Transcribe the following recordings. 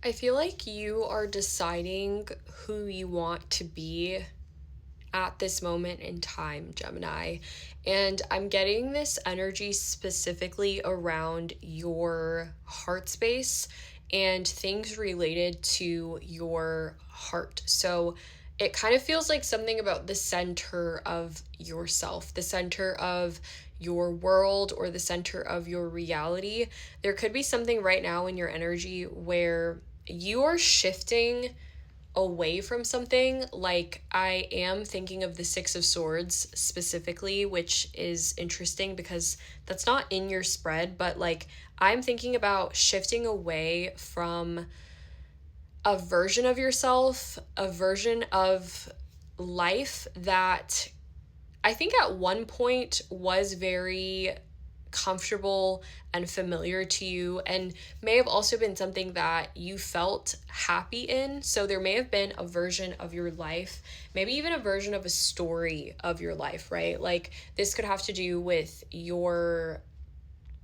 I feel like you are deciding who you want to be at this moment in time, Gemini. And I'm getting this energy specifically around your heart space and things related to your heart. So it kind of feels like something about the center of yourself, the center of your world, or the center of your reality. There could be something right now in your energy where you are shifting away from something. Like, I am thinking of the Six of Swords specifically, which is interesting because that's not in your spread, but like, I'm thinking about shifting away from a version of yourself, a version of life that I think at one point was very comfortable and familiar to you, and may have also been something that you felt happy in. So there may have been a version of your life, maybe even a version of a story of your life, right? Like, this could have to do with your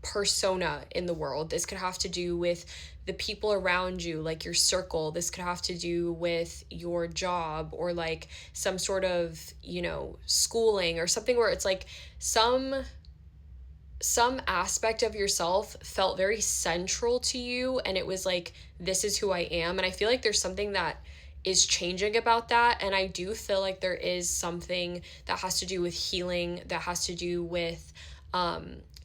persona in the world. This could have to do with the people around you, like your circle. This could have to do with your job, or like some sort of, schooling, or something where it's like some aspect of yourself felt very central to you, and it was like, this is who I am. And I feel like there's something that is changing about that, and I do feel like there is something that has to do with healing, that has to do with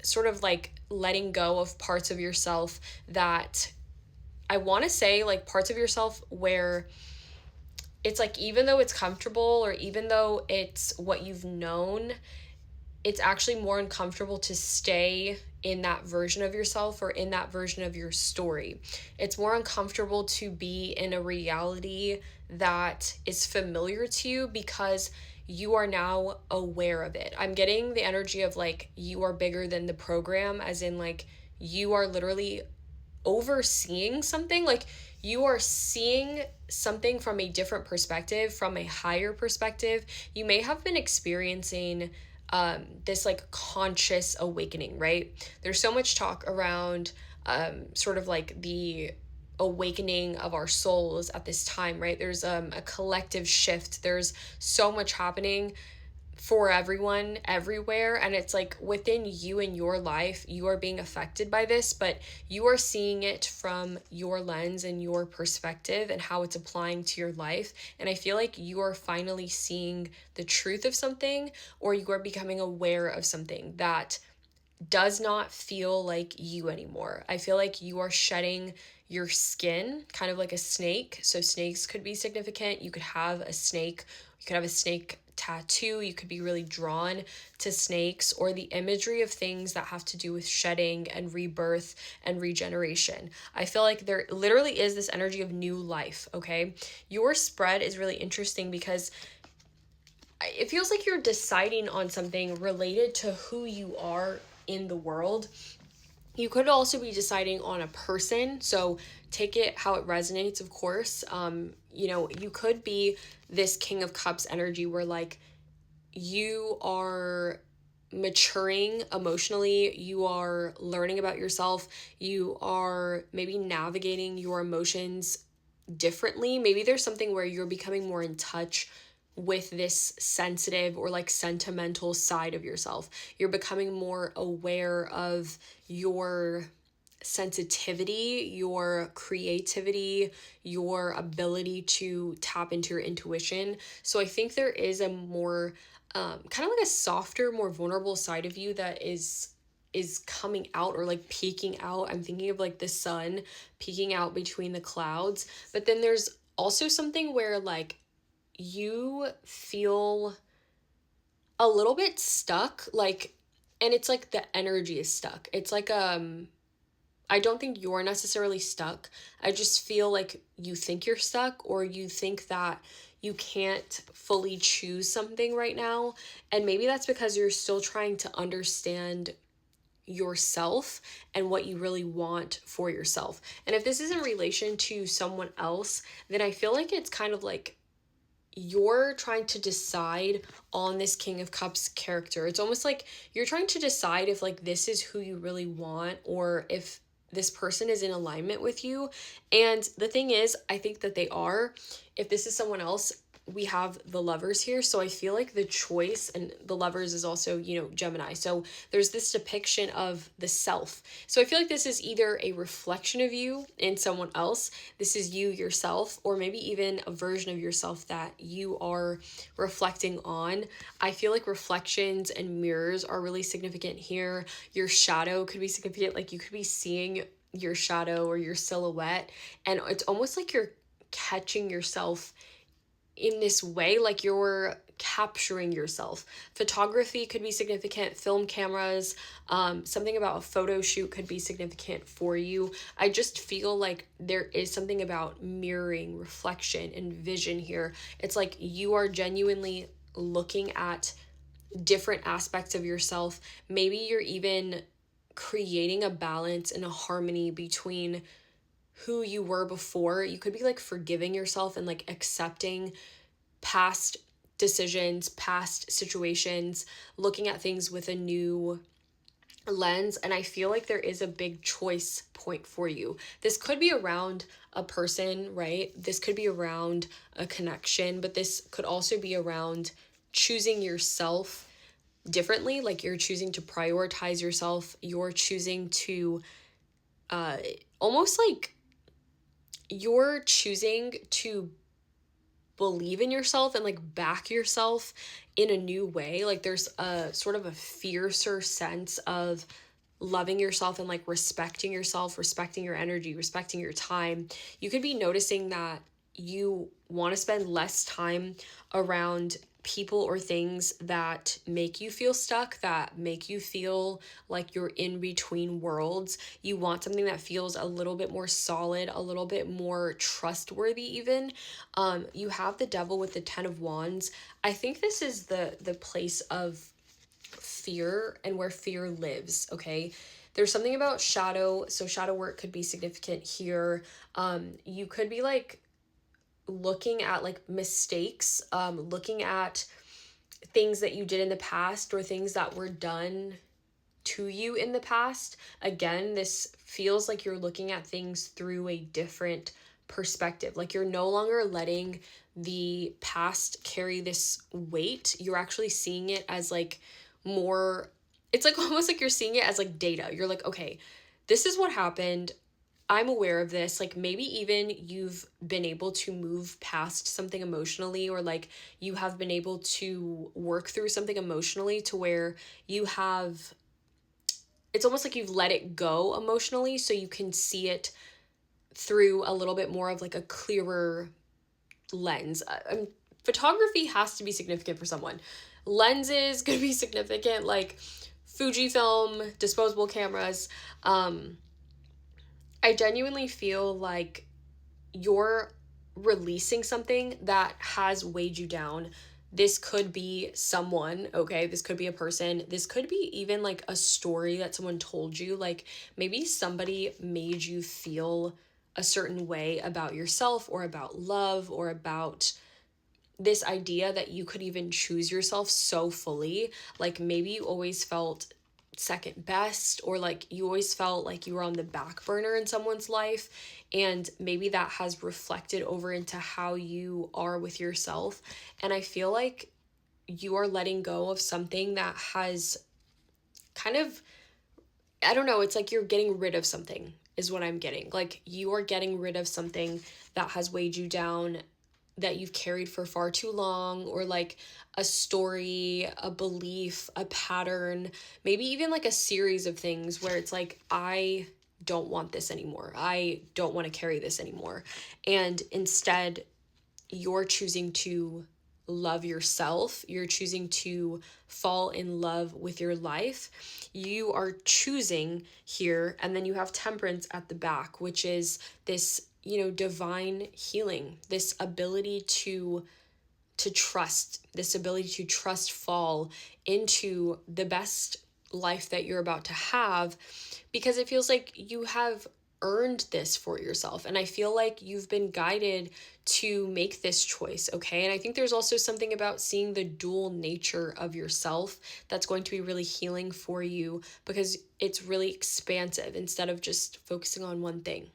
sort of like letting go of parts of yourself that, I want to say, like parts of yourself where it's like, even though it's comfortable, or even though it's what you've known, it's actually more uncomfortable to stay in that version of yourself, or in that version of your story. It's more uncomfortable to be in a reality that is familiar to you because you are now aware of it. I'm getting the energy of like, you are bigger than the program, as in like, you are literally overseeing something. Like, you are seeing something from a different perspective, from a higher perspective. You may have been experiencing this like conscious awakening, right? There's so much talk around sort of like the awakening of our souls at this time, right? There's a collective shift. There's so much happening for everyone everywhere, and it's like, within you and your life, you are being affected by this, but you are seeing it from your lens and your perspective and how it's applying to your life. And I feel like you are finally seeing the truth of something, or you are becoming aware of something that does not feel like you anymore. I feel like you are shedding your skin, kind of like a snake. So snakes could be significant. You could have a snake, you could have a snake tattoo, you could be really drawn to snakes, or the imagery of things that have to do with shedding and rebirth and regeneration. I feel like there literally is this energy of new life, okay? Your spread is really interesting because it feels like you're deciding on something related to who you are in the world. You could also be deciding on a person, so take it how it resonates, of course. You could be this King of Cups energy where like, you are maturing emotionally, you are learning about yourself, you are maybe navigating your emotions differently. Maybe there's something where you're becoming more in touch with this sensitive or like sentimental side of yourself. You're becoming more aware of your sensitivity, your creativity, your ability to tap into your intuition. So I think there is a more kind of like a softer, more vulnerable side of you that is coming out, or like peeking out. I'm thinking of like the sun peeking out between the clouds. But then there's also something where like, you feel a little bit stuck, like, and it's like the energy is stuck. It's like I don't think you're necessarily stuck. I just feel like you think you're stuck, or you think that you can't fully choose something right now. And maybe that's because you're still trying to understand yourself and what you really want for yourself. And if this is in relation to someone else, then I feel like it's kind of like, you're trying to decide on this King of Cups character. It's almost like you're trying to decide if like, this is who you really want, or if this person is in alignment with you. And the thing is, I think that they are. If this is someone else, we have the Lovers here. So I feel like the choice, and the Lovers is also, Gemini. So there's this depiction of the self. So I feel like this is either a reflection of you in someone else, this is you yourself, or maybe even a version of yourself that you are reflecting on. I feel like reflections and mirrors are really significant here. Your shadow could be significant. Like, you could be seeing your shadow or your silhouette, and it's almost like you're catching yourself in this way, like you're capturing yourself. Photography could be significant, film cameras, something about a photo shoot could be significant for you. I just feel like there is something about mirroring, reflection, and vision here. It's like you are genuinely looking at different aspects of yourself. Maybe you're even creating a balance and a harmony between who you were before. You could be like forgiving yourself and like accepting past decisions, past situations, looking at things with a new lens. And I feel like there is a big choice point for you. This could be around a person, right? This could be around a connection, but this could also be around choosing yourself differently. Like, you're choosing to prioritize yourself. You're choosing to almost like you're choosing to believe in yourself and like back yourself in a new way. Like, there's a sort of a fiercer sense of loving yourself and like respecting yourself, respecting your energy, respecting your time. You could be noticing that you want to spend less time around people or things that make you feel stuck, that make you feel like you're in between worlds. You want something that feels a little bit more solid, a little bit more trustworthy even. You have the Devil with the 10 of Wands. I think this is the place of fear and where fear lives, okay? There's something about shadow, so shadow work could be significant here. You could be like looking at like mistakes, looking at things that you did in the past or things that were done to you in the past. Again, this feels like you're looking at things through a different perspective. Like, you're no longer letting the past carry this weight. You're actually seeing it as like more, it's like almost like you're seeing it as like data. You're like, okay, this is what happened. I'm aware of this. Like, maybe even you've been able to move past something emotionally, or like you have been able to work through something emotionally to where you have, it's almost like you've let it go emotionally so you can see it through a little bit more of like a clearer lens. Photography has to be significant for someone. Lenses could be significant, like Fujifilm, disposable cameras. I genuinely feel like you're releasing something that has weighed you down. This could be someone, okay? This could be a person. This could be even like a story that someone told you. Like, maybe somebody made you feel a certain way about yourself or about love or about this idea that you could even choose yourself so fully. Like, maybe you always felt second best, or like you always felt like you were on the back burner in someone's life, and maybe that has reflected over into how you are with yourself. And I feel like you are letting go of something that has kind of, I don't know, it's like you're getting rid of something is what I'm getting. Like, you are getting rid of something that has weighed you down, that you've carried for far too long, or like a story, a belief, a pattern, maybe even like a series of things where it's like, I don't want this anymore. I don't want to carry this anymore. And instead, you're choosing to love yourself. You're choosing to fall in love with your life. You are choosing here. And then you have Temperance at the back, which is this, divine healing, this ability to trust, this ability to trust fall into the best life that you're about to have, because it feels like you have earned this for yourself. And I feel like you've been guided to make this choice, okay? And I think there's also something about seeing the dual nature of yourself that's going to be really healing for you because it's really expansive instead of just focusing on one thing.